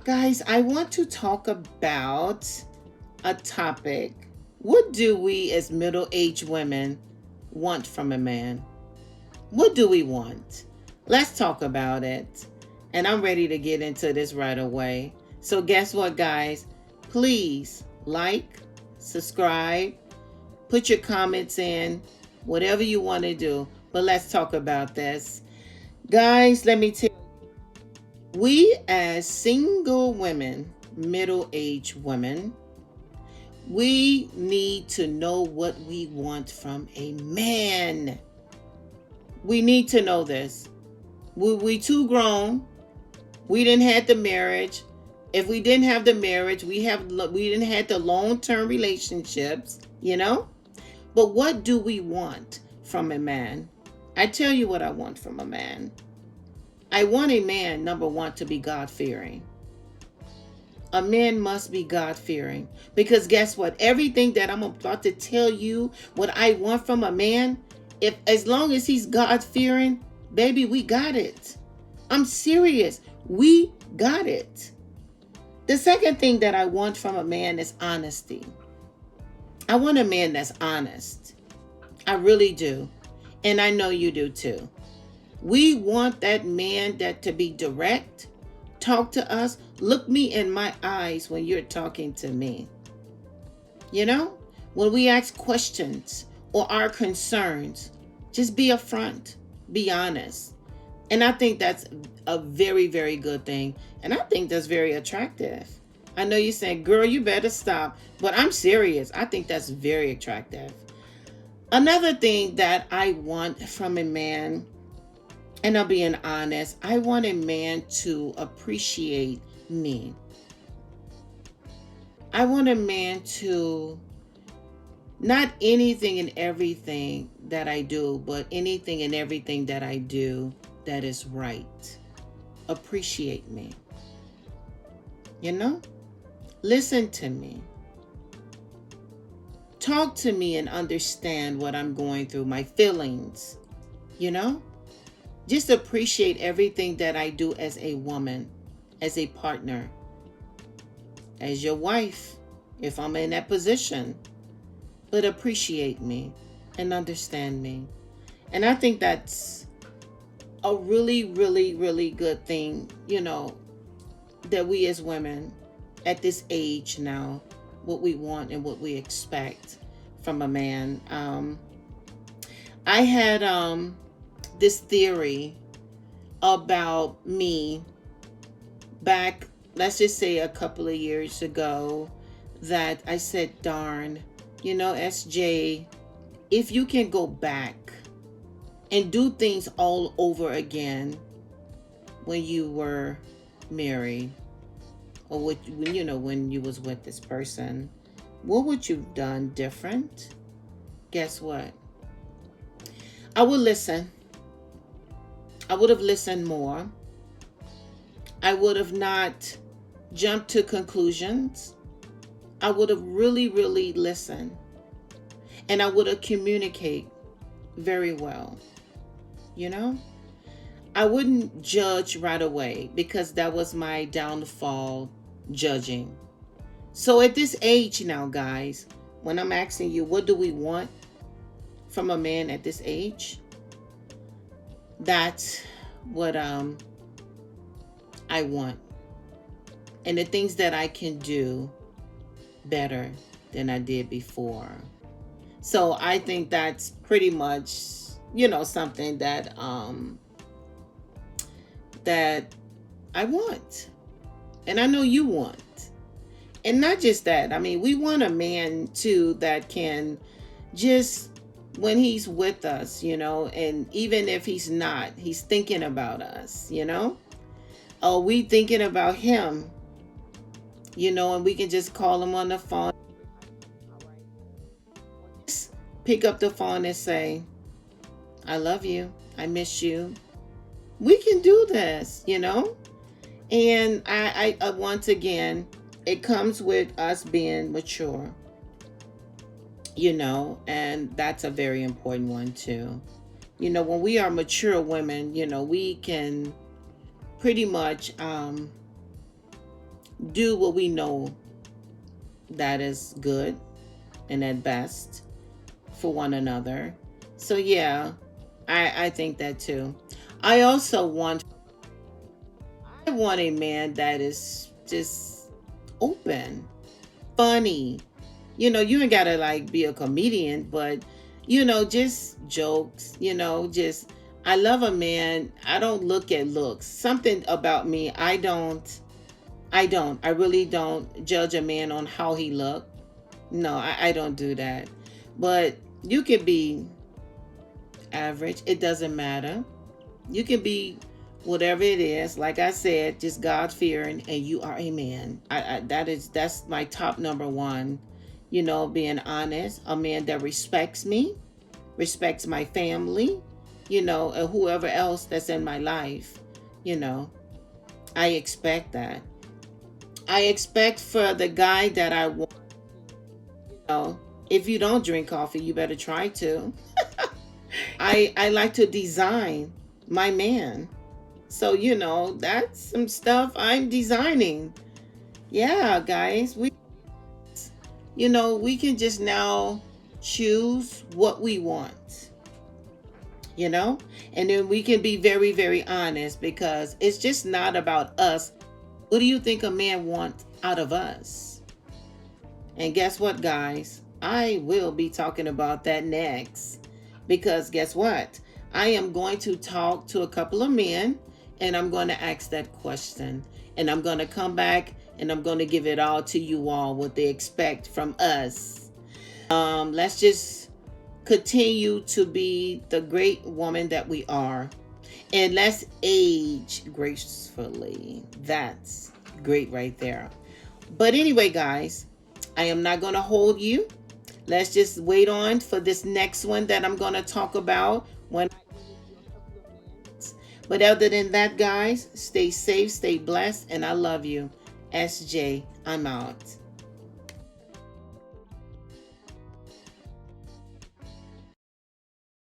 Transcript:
Guys, I want to talk about a topic. What do we as middle aged women want from a man? What do we want? Let's talk about it. And I'm ready to get into this right away. So, guess what, guys? Please like, subscribe, put your comments in, whatever you want to do. But let's talk about this. Guys, let me tell you, we as single women, middle aged women, we need to know what we want from a man. We need to know this. We too grown. We didn't have the marriage. If we didn't have the marriage, we didn't have the long-term relationships, you know? But what do we want from a man? I tell you what I want from a man. I want a man, number one, to be God-fearing. A man must be God-fearing. Because guess what? Everything that I'm about to tell you, what I want from a man, if as long as he's God-fearing, baby, we got it. I'm serious. We got it. The second thing that I want from a man is honesty. I want a man that's honest. I really do. And I know you do too. We want that man that to be direct, talk to us, look me in my eyes when you're talking to me. You know, when we ask questions or our concerns, just be upfront, be honest. And I think that's a very, very good thing. And I think that's very attractive. I know you're saying, girl, you better stop. But I'm serious. I think that's very attractive. Another thing that I want from a man, and I'm being honest, I want a man to appreciate me. I want a man to, not anything and everything that I do, but anything and everything that I do that is right. Appreciate me. You know? Listen to me. Talk to me and understand what I'm going through, my feelings. You know? Just appreciate everything that I do as a woman, as a partner, as your wife, if I'm in that position. But appreciate me and understand me. And I think that's a really, really, really good thing, you know, that we as women at this age now, what we want and what we expect from a man. I had this theory about me back, let's just say a couple of years ago, that I said, darn, you know, SJ, if you can go back and do things all over again when you were married, or when you was with this person, what would you have done different? Guess what? I would listen. I would have listened more. I would have not jumped to conclusions. I would have really, really listened. And I would have communicated very well. You know? I wouldn't judge right away, because that was my downfall, judging. So at this age now, guys, when I'm asking you, what do we want from a man at this age? That's what I want. And the things that I can do better than I did before. So I think that's pretty much, you know, something that that I want. And I know you want. And not just that. I mean, we want a man too that can just, when he's with us, you know, and even if he's not, he's thinking about us, you know? Oh, we thinking about him, you know, and we can just call him on the phone. Just pick up the phone and say, I love you. I miss you. We can do this, you know? And I once again, it comes with us being mature, you know, and that's a very important one too. You know, when we are mature women, you know, we can pretty much do what we know that is good and at best for one another. So yeah, I think that too. I also want a man that is just open, funny. You ain't gotta like be a comedian, but just jokes, just I love a man. I don't look at looks. Something about me, I really don't judge a man on how he look. No, I don't do that. But you could be average. It doesn't matter. You can be whatever it is. Like I said, just God fearing, and you are a man. That's my top number one. Being honest, a man that respects me, respects my family, and whoever else that's in my life. You know, I expect that. I expect for the guy that I want. If you don't drink coffee, you better try to. I like to design my man. So, that's some stuff I'm designing. Yeah, guys, we can just now choose what we want, you know? And then we can be very, very honest because it's just not about us. What do you think a man wants out of us? And guess what, guys? I will be talking about that next. Because guess what? I am going to talk to a couple of men and I'm going to ask that question. And I'm going to come back and I'm going to give it all to you all what they expect from us. Let's just continue to be the great woman that we are. And let's age gracefully. That's great right there. But anyway, guys, I am not going to hold you. Let's just wait on for this next one that I'm going to talk about when. But other than that, guys, stay safe, stay blessed, and I love you. SJ, I'm out.